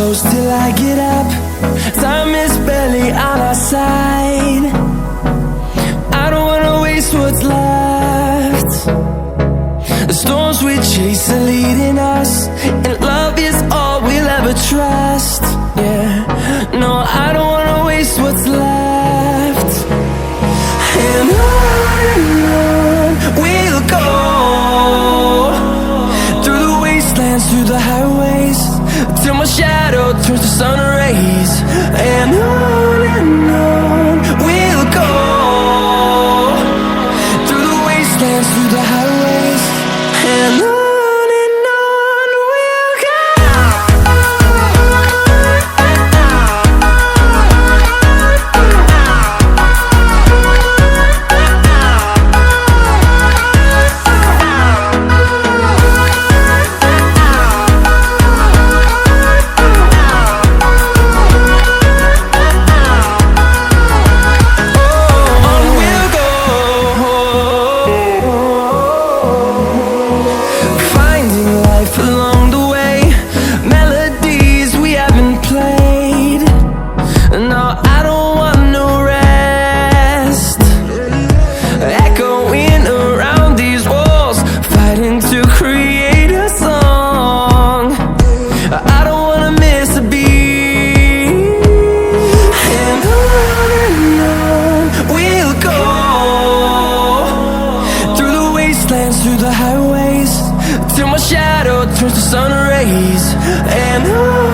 close till I get up. Time is barely on our side. I don't wanna waste what's left. The storms we chase are leading us, and love is all we'll ever trust. Yeah, no, I don't wanna waste what's left. And on we'll go, through the wastelands, through the highways, till my shadow turns to sun rays. And on we'll go, through the wastelands, through the highways, and on we'll go. Through the highways, till my shadow turns to sun rays. And on